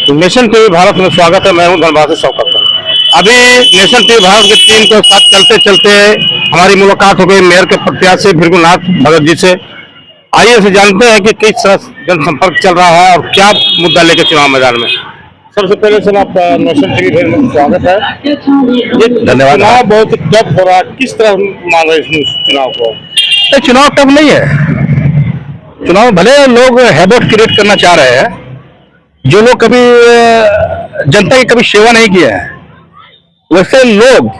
Nation TV Bharat में स्वागत है। मैं हूं धनबाद से शौकत। अभी नेशन टीवी भारत की टीम के साथ चलते चलते हमारी मुलाकात हो गई मेयर के प्रत्याशी भृगुनाथ भगत जी से। आइए इसे जानते हैं कि किस तरह जनसंपर्क चल रहा है और क्या मुद्दा लेकर चुनाव मैदान में। सबसे पहले सर आप नेशन टीवी में स्वागत है। ये धन्यवाद। चुनाव बहुत टफ हो रहा है, किस तरह मान रहे हैं इस चुनाव को? चुनाव टफ नहीं है। चुनाव भले लोग हैबोट क्रिएट करना चाह रहे हैं, जो लोग कभी जनता की कभी सेवा नहीं किया है, वैसे लोग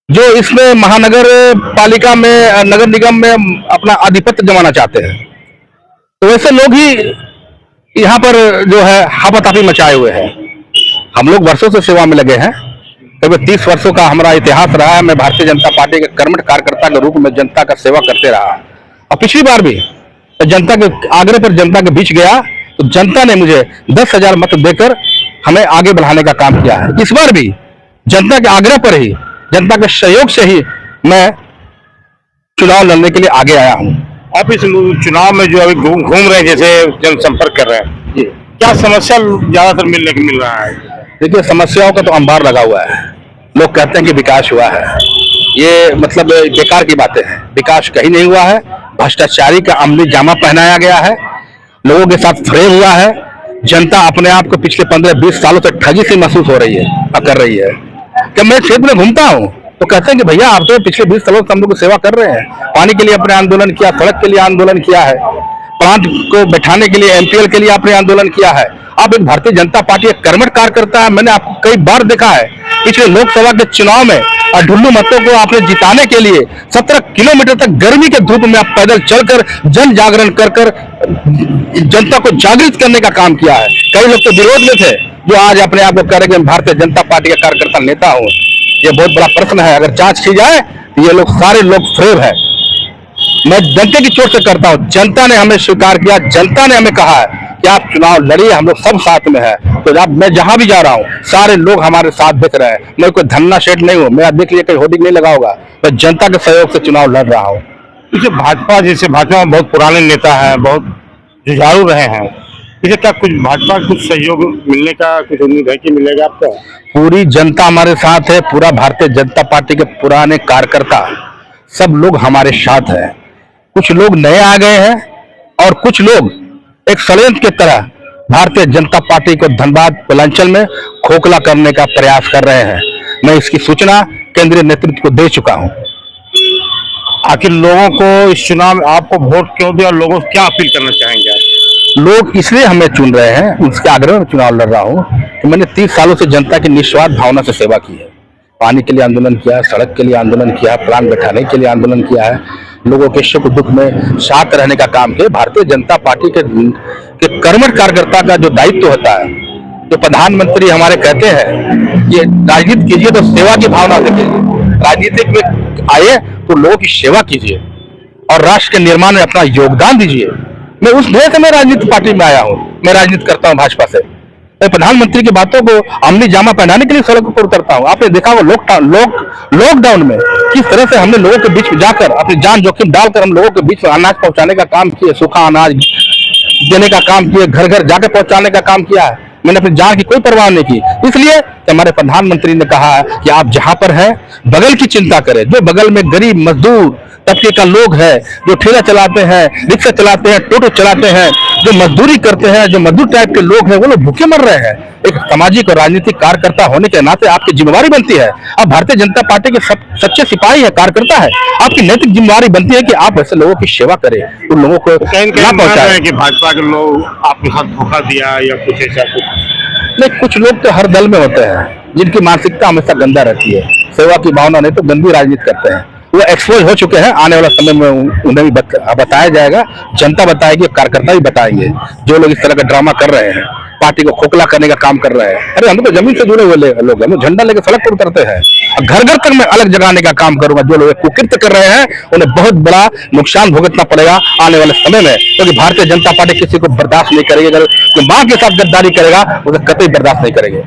जो इसमें महानगर पालिका में नगर निगम में अपना आधिपत्य जमाना चाहते हैं, तो वैसे लोग ही यहाँ पर जो है हाथापाई मचाए हुए हैं। हम लोग वर्षों से सेवा में लगे हैं। करीब 30 वर्षों का हमारा इतिहास रहा है। मैं भारतीय जनता पार्टी के कर्मठ कार्यकर्ता के रूप में जनता का सेवा करते रहा, और पिछली बार भी जनता के आग्रह पर जनता के बीच गया तो जनता ने मुझे 10,000 मत देकर हमें आगे बढ़ाने का काम किया है। इस बार भी जनता के आग्रह पर ही, जनता के सहयोग से ही मैं चुनाव लड़ने के लिए आगे आया हूँ। आप इस चुनाव में जो अभी घूम रहे हैं, जैसे जनसंपर्क कर रहे हैं, क्या समस्या ज्यादातर मिल रहा है? देखिए, समस्याओं का तो अंबार लगा हुआ है। लोग कहते हैं कि विकास हुआ है, ये मतलब बेकार की बातें हैं। विकास कहीं नहीं हुआ है। भ्रष्टाचारी का अमली जामा पहनाया गया है, लोगों के साथ फ्रेम हुआ है। जनता अपने आप को पिछले 15-20 सालों से ठगी सी महसूस हो रही है, कर रही है। कि मैं क्षेत्र में घूमता हूँ तो कहते हैं कि भैया आप तो पिछले 20 सालों से हम लोग की सेवा कर रहे हैं। पानी के लिए अपने आंदोलन किया, सड़क के लिए आंदोलन किया है, प्लांट को बैठाने के लिए एमपीएल के लिए आपने आंदोलन किया है। आप एक भारतीय जनता पार्टी एक कर्मठ कार्यकर्ता है। मैंने आपको कई बार देखा है पिछले लोकसभा के चुनाव में, और ढुल्लू मतों को आपने जिताने के लिए 17 किलोमीटर तक गर्मी के धूप में आप पैदल चलकर जन जागरण कर जनता को जागृत करने का काम किया है। कई लोग तो विरोध में थे, जो आज अपने आप को कह रहे कि मैं भारतीय जनता पार्टी का कार्यकर्ता नेता हूँ। ये बहुत बड़ा प्रश्न है। अगर जांच की जाए तो ये लोग सारे लोग फ्रेब है। मैं जनता की चोट से करता हूँ। जनता ने हमें स्वीकार किया, जनता ने हमें कहा है कि आप चुनाव लड़िए, हम लोग सब साथ में है। तो अब मैं जहां भी जा रहा हूँ सारे लोग हमारे साथ दिख रहे हैं। मैं कोई धन्ना सेठ नहीं हूँ, मैं देख लिया कहीं होर्डिंग नहीं लगा होगा। मैं जनता के सहयोग से चुनाव लड़ रहा हूँ। भाजपा में बहुत पुराने नेता हैं, बहुत जुझारू रहे हैं, इसे क्या कुछ भाजपा कुछ सहयोग मिलने का कुछ उम्मीद है कि मिलेगा आपको? पूरी जनता हमारे साथ है। पूरा भारतीय जनता पार्टी के पुराने कार्यकर्ता सब लोग हमारे साथ है। कुछ लोग नए आ गए हैं और कुछ लोग एक षड्यंत्र की तरह भारतीय जनता पार्टी को धनबाद पलांचल में खोखला करने का प्रयास कर रहे हैं। मैं इसकी सूचना केंद्रीय नेतृत्व को दे चुका हूं। आखिर लोगों को इस चुनाव में आपको वोट क्यों दिया और लोगों को क्या अपील करना चाहेंगे आप? लोग इसलिए हमें चुन रहे हैं, उसके आग्रह में चुनाव लड़ रहा हूं कि मैंने 30 सालों से जनता की निस्वार्थ भावना से सेवा की है। पानी के लिए आंदोलन किया, सड़क के लिए आंदोलन किया, प्लांट बैठाने के लिए आंदोलन किया है, लोगों के सुख दुख में साथ रहने का काम किया। भारतीय जनता पार्टी के कर्मठ कार्यकर्ता का जो दायित्व होता है, जो प्रधानमंत्री हमारे कहते हैं कि राजनीति कीजिए तो सेवा की भावना से कीजिए, राजनीतिक में आए तो लोगों की सेवा कीजिए और राष्ट्र के निर्माण में अपना योगदान दीजिए। मैं उस ध्येय से मैं राजनीति पार्टी में आया हूँ। मैं राजनीति करता हूँ भाजपा से। मैं प्रधानमंत्री की बातों को अमली जामा पहनाने के लिए सड़क पर उतरता हूँ। आपने देखा वो लॉकडाउन में किस तरह से हमने लोगों के बीच में जाकर अपनी जान जोखिम डालकर हम लोगों के बीच में अनाज पहुंचाने का काम किए, सूखा अनाज देने का काम किए, घर घर जाकर पहुंचाने का काम किया है। मैंने अपनी जान की कोई परवाह नहीं की, इसलिए कि हमारे प्रधानमंत्री ने कहा है कि आप जहां पर हैं बगल की चिंता करें। जो बगल में गरीब मजदूर तबके का लोग है, जो ठेला चलाते हैं, रिक्शा चलाते हैं, टोटो चलाते हैं, जो मजदूरी करते हैं, जो मजदूर टाइप के लोग हैं, वो लोग भूखे मर रहे हैं। एक सामाजिक और राजनीतिक कार्यकर्ता होने के नाते आपकी जिम्मेवारी बनती है। आप भारतीय जनता पार्टी के सच्चे सिपाही है, कार्यकर्ता है। आपकी नैतिक जिम्मेवारी बनती है कि आप ऐसे लोगों की सेवा करें, उन लोगों को ना पहुंचाएं कि भाजपा के लोग आपके साथ धोखा दिया या कुछ ऐसा कुछ। नहीं, कुछ लोग तो हर दल में होते हैं जिनकी मानसिकता हमेशा गंदा रहती है, सेवा की भावना नहीं तो गंदी राजनीति करते हैं। वो एक्सपोज हो चुके हैं। आने वाला समय में उन्हें भी बताया जाएगा, जनता बताएगी, कार्यकर्ता भी बताएंगे। जो लोग इस तरह का ड्रामा कर रहे हैं, पार्टी को खोखला करने का काम कर रहे हैं। अरे हम तो जमीन से जुड़े हुए लोग हैं, हम झंडा लेकर सड़क पर उतरते हैं। घर घर तक मैं अलग जगाने का काम करूंगा। जो लोग कुकृत्य कर रहे हैं उन्हें बहुत बड़ा नुकसान भुगतना पड़ेगा आने वाले समय में, क्योंकि भारतीय जनता पार्टी किसी को बर्दाश्त नहीं करेगी। अगर जो मां के साथ गद्दारी करेगा उसे कतई बर्दाश्त नहीं करेंगे।